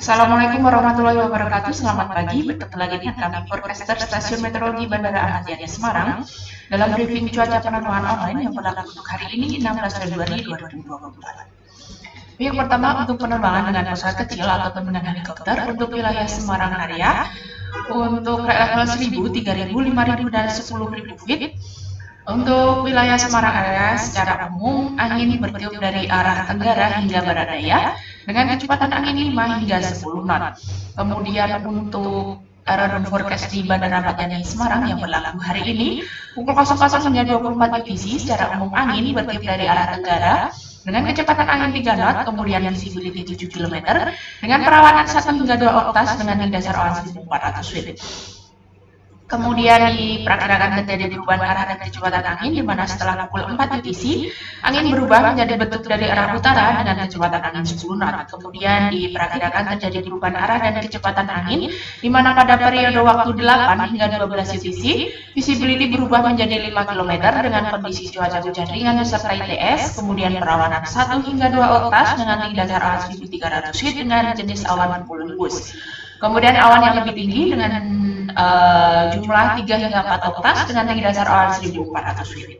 Assalamualaikum warahmatullahi wabarakatuh. Selamat pagi. Bertemu lagi dengan kami forecaster Stasiun Meteorologi Bandara Ahmad Yani Semarang dalam briefing cuaca penerbangan online yang berlaku untuk hari ini 16 Februari 2024. Yang pertama untuk penerbangan dengan pesawat kecil ataupun dengan helikopter untuk wilayah Semarang area untuk level 1000, 3000, 5000 dan 10.000 feet. Untuk wilayah Semarang area secara umum, angin bertiup dari arah tenggara hingga barat daya dengan kecepatan angin 5 hingga 10 knot. Kemudian untuk aerodrome forecast di Bandara Ahmad Yani Semarang yang berlaku hari ini, pukul 00 hingga 24 UTC secara umum angin bertiup dari arah tenggara dengan kecepatan angin 3 knot, kemudian visibility 7 km dengan perawanan 1 hingga 2 oktas dengan dasar awan 1400 feet. Kemudian diperkirakan terjadi perubahan arah dan kecepatan angin, di mana setelah pukul 4 UTC, angin berubah menjadi bentuk dari arah utara dengan kecepatan angin 10 knot. Kemudian diperkirakan terjadi perubahan arah dan kecepatan angin, di mana pada periode waktu 8 hingga 12 UTC, visibility berubah menjadi 5 km dengan kondisi cuaca hujan ringan beserta ITS, kemudian perawanan 1 hingga 2 oktas dengan dasar awan 1300 feet dengan jenis awan cumulonimbus. Kemudian awan yang lebih tinggi dengan jumlah 3 hingga 4 oktas dengan tinggi dasar awan 1400 feet.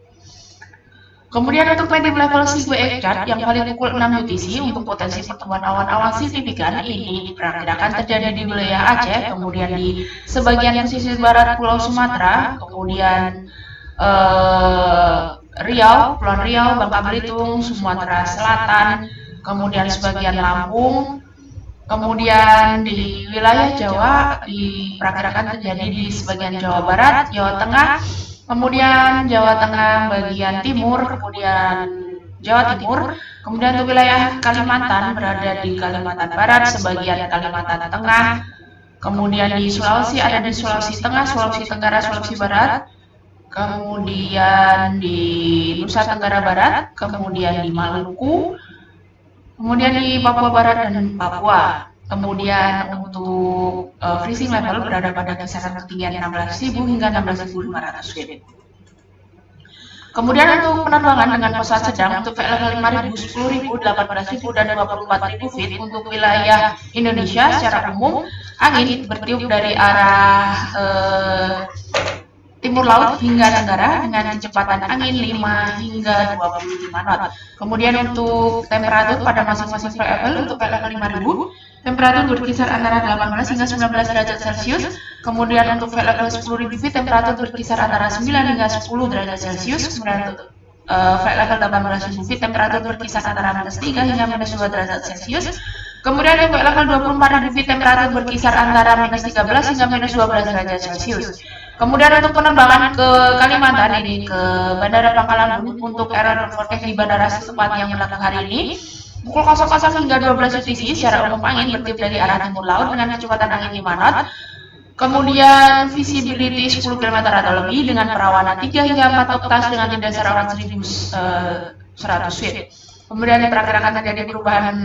Kemudian untuk medium level seaway chart yang paling pukul 6 UTC untuk potensi pertemuan awan-awan signifikan ini diperkirakan terjadi di wilayah Aceh, kemudian di sebagian pesisir barat Pulau Sumatera, kemudian Riau, Kepulauan Riau, Bangka Belitung, Sumatera Selatan, kemudian sebagian Lampung. Kemudian di wilayah Jawa diperkirakan terjadi di sebagian Jawa Barat, Jawa Tengah, kemudian Jawa Tengah bagian timur, kemudian Jawa Timur, kemudian untuk wilayah Kalimantan berada di Kalimantan Barat, sebagian Kalimantan Tengah, kemudian di Sulawesi ada di Sulawesi Tengah, Sulawesi Tenggara, Sulawesi Barat, kemudian di Nusa Tenggara Barat, kemudian di Maluku, kemudian di Papua Barat dan Papua. Kemudian untuk freezing level berada pada kisaran ketinggian 16.000 hingga 16.500 feet. Kemudian untuk penerbangan dengan pesawat sedang untuk level 5.000, 10.000, 18.000 dan 24.000 feet untuk wilayah Indonesia secara umum angin bertiup dari arah timur laut hingga tenggara dengan kecepatan angin 5 hingga 25 knot. Kemudian untuk temperatur pada masing-masing level untuk level 5000, temperatur berkisar antara 18 hingga 19 derajat Celcius. Kemudian untuk level 10.000 feet, temperatur berkisar antara 9 hingga 10 derajat Celcius. Kemudian untuk level 18.000 feet, temperatur berkisar antara -3 hingga -2 derajat Celcius. Kemudian untuk level 24.000 feet, temperatur berkisar antara -13 hingga -12 derajat Celcius. Kemudian untuk penerbangan ke Kalimantan ini ke Bandara Pangkalan Bun untuk aerodrome forecast di bandara setempat yang berlaku hari ini pukul 00 hingga 12 UTC secara umum angin bertiup dari arah timur laut dengan kecepatan angin 5 knot. Kemudian visibility 10 km atau lebih dengan perawanan 3 hingga 4 oktas dengan dasar awan 1100 feet. Kemudian diperkirakan terjadi perubahan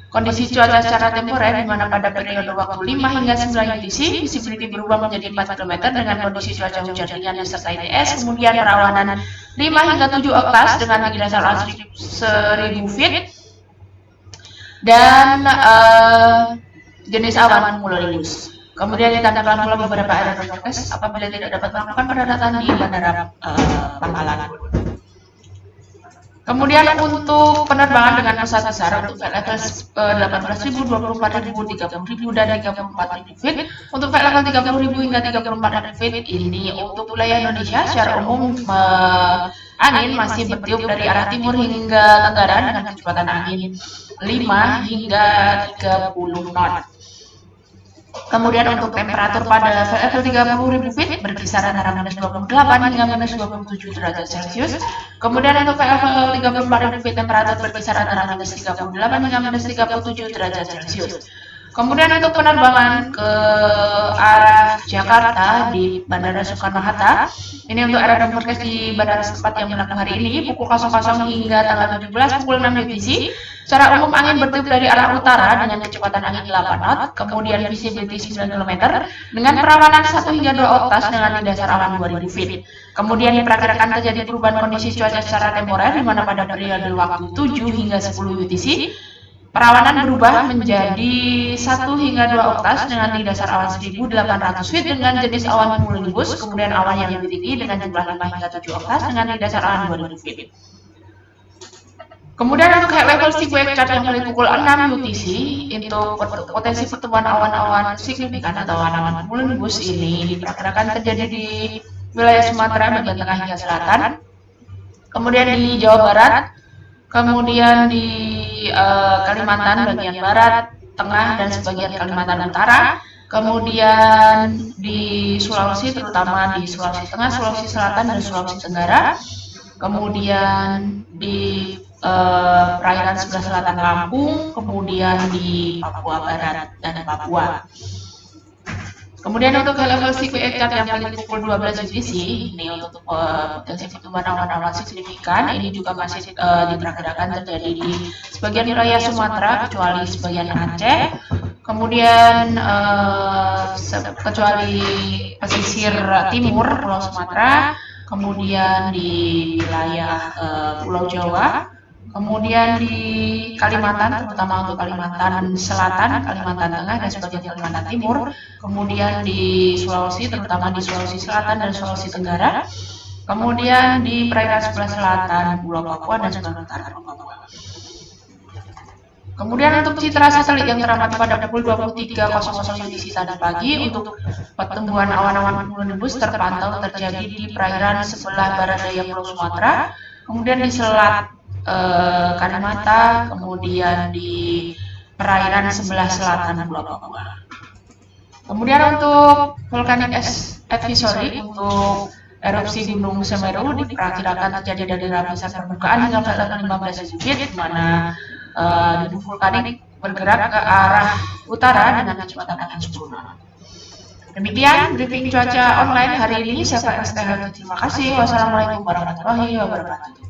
kondisi cuaca secara temporer di mana pada periode waktu 5 hingga 9 UTC visibility berubah menjadi 4 km dengan kondisi cuaca hujan ringan beserta ITS, kemudian perawanan 5 hingga 7 oktas dengan tinggi dasar awan 1000 feet dan jenis awan cumulonimbus. Kemudian ditambahkan pula beberapa aerodrome forecast apabila tidak dapat melakukan pendaratan di Bandara Pangkalan Bun. Kemudian untuk penerbangan dengan pesawat besar untuk flight level 18.000, 24.000, 30.000 dan 34.000 feet. Untuk flight level 30.000 hingga 34.000 feet ini untuk wilayah Indonesia secara umum angin masih bertiup dari arah timur hingga tenggara dengan kecepatan angin 5 hingga 30 knot. Kemudian untuk temperatur pada level 30.000 feet berkisar antara -28 hingga -27 derajat Celcius. Kemudian untuk level 34.000 feet temperatur berkisar antara -38 hingga -37 derajat Celcius. Kemudian untuk penerbangan ke arah Jakarta di Bandara Soekarno-Hatta, ini untuk aerodrome forecast di bandara setempat yang berlaku hari ini pukul 00 hingga tanggal 17 pukul 6 UTC. Secara umum angin bertiup dari arah utara dengan kecepatan angin 8 knot, kemudian visibility 9 km dengan perawanan 1 hingga 2 oktas dengan dasar awan 2000 feet. Kemudian diperkirakan terjadi perubahan kondisi cuaca secara temporer di mana pada periode waktu 7 hingga 10 UTC Perawanan berubah menjadi 1 hingga 2 oktas dengan di dasar awan 1800 feet dengan jenis awan cumulonimbus, kemudian awan yang lebih tinggi dengan jumlah 5 hingga 7 oktas dengan di dasar awan 2000 feet. Kemudian untuk high level sequence chart yang mulai pukul 6 UTC, untuk potensi pertemuan awan-awan signifikan atau awan-awan cumulonimbus ini diperkirakan terjadi di wilayah Sumatera bagian tengah hingga selatan, kemudian di Jawa Barat, kemudian di Kalimantan bagian barat, tengah, dan sebagian Kalimantan Utara, kemudian di Sulawesi, terutama di Sulawesi Tengah, Sulawesi Selatan, dan Sulawesi Tenggara, kemudian di perairan sebelah selatan Lampung, kemudian di Papua Barat dan Papua. Kemudian untuk high level CPE chart yang paling pukul 12 UTC, ini untuk potensi pertumbuhan awan-awan signifikan, ini juga masih diperkirakan terjadi di sebagian wilayah Sumatera, kecuali sebagian Aceh, kemudian kecuali pesisir timur Pulau Sumatera, kemudian di wilayah Pulau Jawa, kemudian di Kalimantan, terutama untuk Kalimantan Selatan, Kalimantan Tengah, dan sebagian Kalimantan Timur, kemudian di Sulawesi, terutama di Sulawesi Selatan dan Sulawesi Tenggara, kemudian di perairan sebelah selatan Pulau Papua dan sebelah utara Pulau Papua. Kemudian untuk citra satelit yang teramati pada pukul 23.00 UTC tadi pagi, untuk pertumbuhan awan-awan cumulonimbus terpantau terjadi di perairan sebelah barat daya Pulau Sumatera, kemudian di selat Kalimantan, kemudian di perairan sebelah selatan Pulau Papua. Kemudian untuk volcanic advisory untuk erupsi Gunung Semeru diperkirakan terjadi dari lapisan permukaan hingga level 15 feet, di mana debu vulkanik bergerak ke arah utara dengan kecepatan angin 10 knot. Demikian briefing cuaca online hari ini. Saya Pak STH. Terima kasih. Wassalamualaikum warahmatullahi wabarakatuh.